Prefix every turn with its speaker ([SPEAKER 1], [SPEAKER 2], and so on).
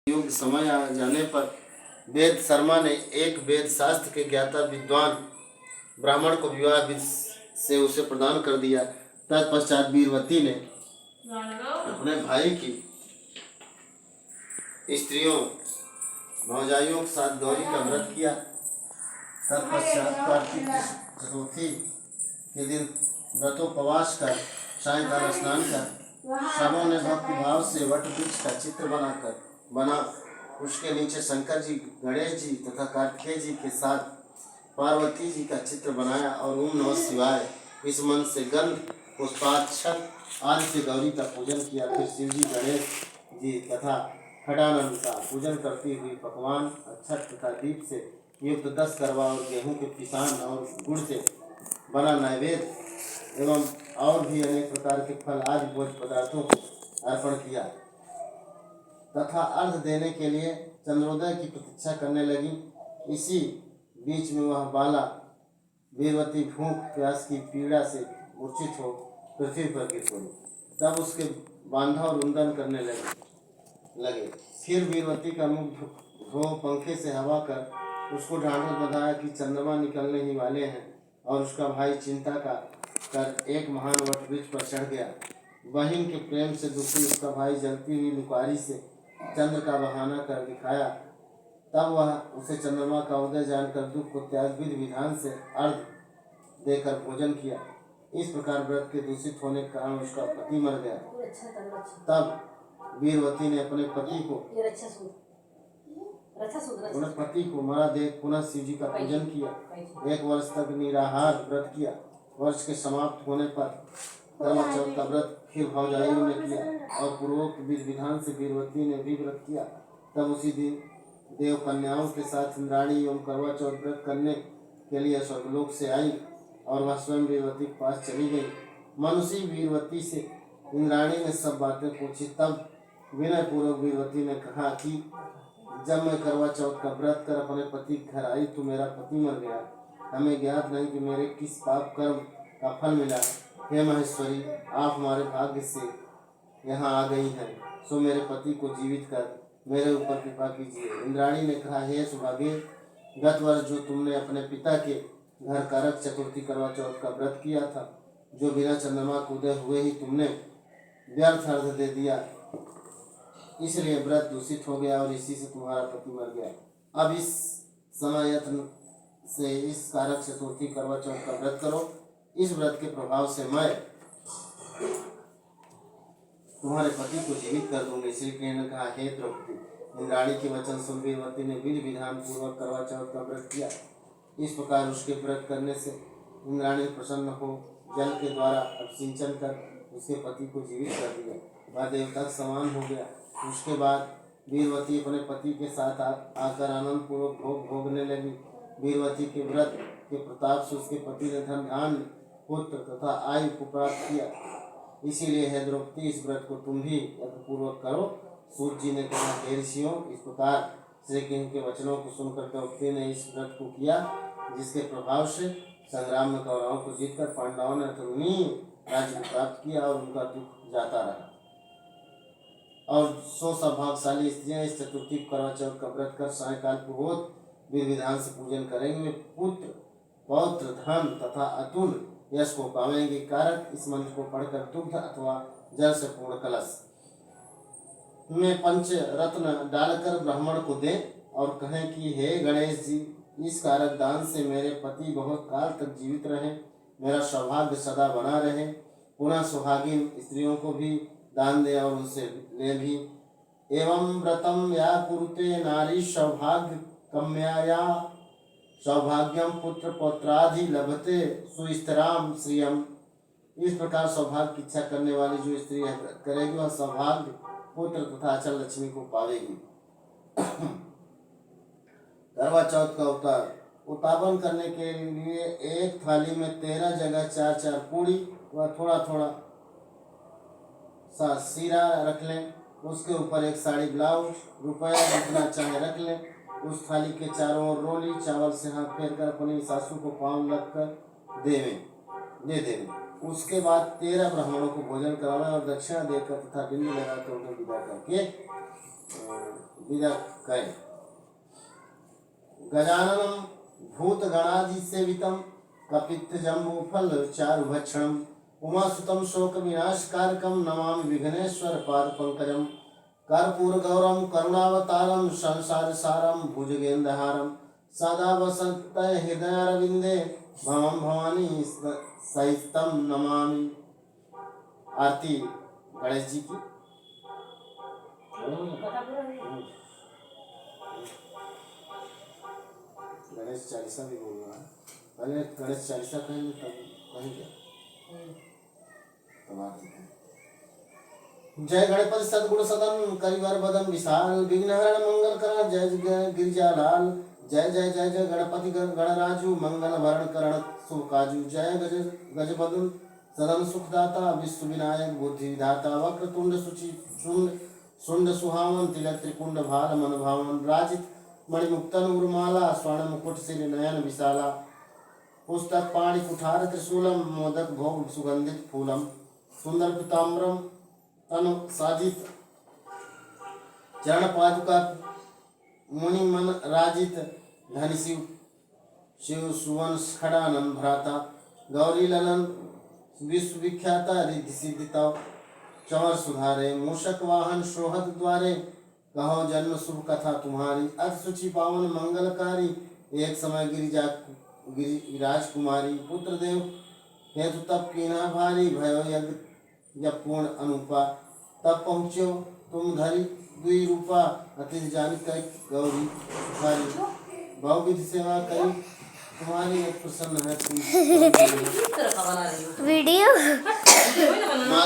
[SPEAKER 1] युग समय आ जाने पर वेद शर्मा ने एक वेद शास्त्र के ज्ञाता विद्वान ब्राह्मण को विवाह विधि से उसे प्रदान कर दिया। तत्पश्चात वीरवती ने अपने भाई की स्त्रियों भौजाइयों के साथ गौरी का व्रत किया। तत्पश्चात कार्तिक चतुर्थी के दिन व्रतोपवास कर सायंकाल स्नान कर सबों ने भक्ति भाव से वट वृक्ष का चित्र बना उसके नीचे शंकर जी, गणेश जी तथा कार्तिकेय जी के साथ पार्वती जी का चित्र बनाया और ओम नमः शिवाय इस मन से गंध पुष्पाक्षत आदि से गौरी का पूजन किया। फिर शिव जी, गणेश जी तथा खडानंद का पूजन करती हुई पकवान अक्षत तथा दीप से युक्त 10 करवा और गेहूं के पिसान और गुड़ से बना नैवेद्य एवं और भी अनेक प्रकार के फल आदि भोज पदार्थों को अर्पण किया तथा अर्घ देने के लिए चंद्रोदय की प्रतीक्षा करने लगी। इसी बीच में वह बाला वीरवती भूख प्यास की पीड़ा से मूर्छित हो पृथ्वी पर गिर पड़ी। तब उसके बांधव रुंदन करने लगे। फिर वीरवती का मुख धो पंखे से हवा कर उसको ढांढस बंधाया कि चंद्रमा निकलने ही वाले हैं और उसका भाई चिंता का कर एक महान वट वृक्ष पर चढ़ गया। बहिन के प्रेम से दुखी उसका भाई जलती हुई लुकारी से चंद्र का बहाना कर दिखाया। तब वह उसे चंद्रमा का उदय जानकर दुख को त्याग विधि विधान से अर्घ देकर भोजन किया। इस प्रकार व्रत के दूषित होने के कारण उसका पति मर गया। तब वीरवती ने अपने पति को मरा देख पुनः शिव जी का पूजन किया। 1 वर्ष तक निराहार व्रत किया। वर्ष के समाप्त होने पर करवा चौथ का व्रत फिर भौजाइयों ने किया और पूर्वोक्त विधि विधान से वीरवती ने भी व्रत किया। तब उसी दिन देव कन्याओं के साथ इंद्राणी एवं करवा चौथ व्रत करने के लिए स्वर्गलोक से आई और वह स्वयं वीरवती के पास चली गई। मनुष्य वीरवती से इंद्राणी ने सब बातें पूछी। तब विनय पूर्वक वीरवती ने कहा कि जब मैं करवा चौथ का व्रत कर अपने पति के घर आई तो मेरा पति मर गया। हमें ज्ञात नहीं कि मेरे किस पाप कर्म का फल मिला। हे महेश्वरी, आप हमारे भाग्य से यहाँ आ गई हैं, सो मेरे पति को जीवित कर मेरे ऊपर कृपा कीजिए। इंद्राणी ने कहा, हे सुभागे, गत वर्ष जो तुमने अपने पिता के घर करक चतुर्थी करवा चौथ का व्रत किया था, जो बिना चंद्रमा को उदय हुए ही तुमने व्यर्थ अर्घ दे दिया, इसलिए व्रत दूषित हो गया और इसी से तुम्हारा पति मर गया। अब इस समय यत्न से इस कारक चतुर्थी करवा चौथ का व्रत करो। इस व्रत के प्रभाव से मैं तुम्हारे पति को जीवित कर दूंगी। श्री कृष्ण ने कहा, हे द्रौपदी, इंद्राणी के वचन सुन वीरवती ने विधि विधान पूर्वक करवा चौथ का व्रत किया। इस प्रकार उसके व्रत करने से इंद्राणी प्रसन्न हो जल के द्वारा अभिसिंचन कर उसके पति को जीवित कर दिया। वह देवता समान हो गया। उसके बाद वीरवती अपने पति के साथ आकर आनंद पूर्वक भोग भोगने लगी। वीरवती के व्रत के प्रताप से उसके पति ने धन धान्य पुत्र तथा आयु को प्राप्त किया। इसीलिए हे द्रौपदी, इस व्रत को तुम भी यत्नपूर्वक करो। सूत जी ने कहा, हे ऋषियों, इस प्रकार श्री कृष्ण के वचनों को सुनकर द्रौपदी ने इस व्रत को किया, जिसके प्रभाव से संग्राम में कौरवों को जीतकर पांडवों ने अतुलनीय राज्य को प्राप्त किया और उनका दुख जाता रहा। और 100 सौभाग्यशाली स्त्रियां इस चतुर्थी करवा चौथ का व्रत कर सायकाल पूर्वोक्त विधि विधान से पूजन करेंगे। वे पुत्र पौत्र धन तथा अतुल यश को पावेंगे। कारक इस मंत्र को पढ़कर दुग्ध अथवा जल से पूर्ण कलश में 5 रत्न डालकर ब्राह्मण को दें और कहें कि हे गणेश जी, इस कारक दान से मेरे पति बहुत काल तक जीवित रहे, मेरा सौभाग्य सदा बना रहे। पुनः सुहागिन स्त्रियों को भी दान दे और उनसे ले भी। एवं व्रतम या कुरुते नारी सौभाग्य कम्याया सौभाग्यम पुत्र पौत्रादि लभते सुस्थिराम श्रियम। इस प्रकार सौभाग्य की इच्छा करने वाली जो स्त्री करेगी वह सौभाग्य पुत्र तथा अचल लक्ष्मी को पावेगी। करवा चौथ का उतापन करने के लिए एक थाली में 13 जगह 4-4 पूड़ी व थोड़ा थोड़ा सा सीरा रख लें। उसके ऊपर एक साड़ी ब्लाउज रुपया जितना चाहे रख लें। उस थाली के चारों ओर रोली चावल से हाथ फेर कर अपनी सासू को पाँव लगकर दे देवें। उसके बाद 13 ब्राह्मणों को भोजन करावें और दक्षिणा देकर तथा बिंदी लगाकर उन्हें विदा करके विदा करें। गजाननम भूतगणादिसेवितं कपित्थजम्बूफल चारुभक्षणम् उमासुतं शोकविनाशकारकं नमामि विघ्नेश्वर पादपङ्कजं। कर्पूरगौरं करुणावतारं संसारसारं भुजगेन्द्रहारं सदा वसन्तं हृदयारविन्दे भवं भवानी सहितं नमामि। आरती गणेश जी की। गणेश चालीसा भी बोलना है। पहले गणेश चालीसा कहेंगे तब कहेंगे तब आरती कहेंगे। जय गणपति सद्गुण सदन करिवर बदन विशाल विघ्नहरण मंगल करण जय गिरिजालाल। जय जय जय जय गणपति गणराजु मंगल भरण करण शुभ काजु। जय गजबदन सदन सुखदाता विश्व विनायक बुद्धि विधाता वक्रतुंड शुंड सुहावन तिलक त्रिकुंड भाल मन भावन राजित मणिमुक्तन उर्माला स्वर्ण मुकुट श्री नयन विशाला। पुस्तक पाणि कुठार त्रिशूलम मोदक भोग सुगंधित फूलम सुंदर पीताम्बरम तन साजित चरण पादुका मुनि मन राजित धनि शिव सुवन खड़ानन भ्राता गौरी ललन विश्व विख्याता रिद्धि सिद्धिता चवर सुधारे मूषक वाहन शोहद द्वारे कहो जन्म शुभ कथा तुम्हारी। अति सुचि पावन मंगलकारी एक समय गिरिराज कुमारी पुत्र देव हेतु तप कीना भारी भयो यज्ञ जब पूर्ण अनुपा तब पहुँचो तुम धरी दुई रूपा अतिथि जान कर गौरी सुखारी भाव विधि सेवा करी तुम्हारी प्रसन्न है तुम वीडियो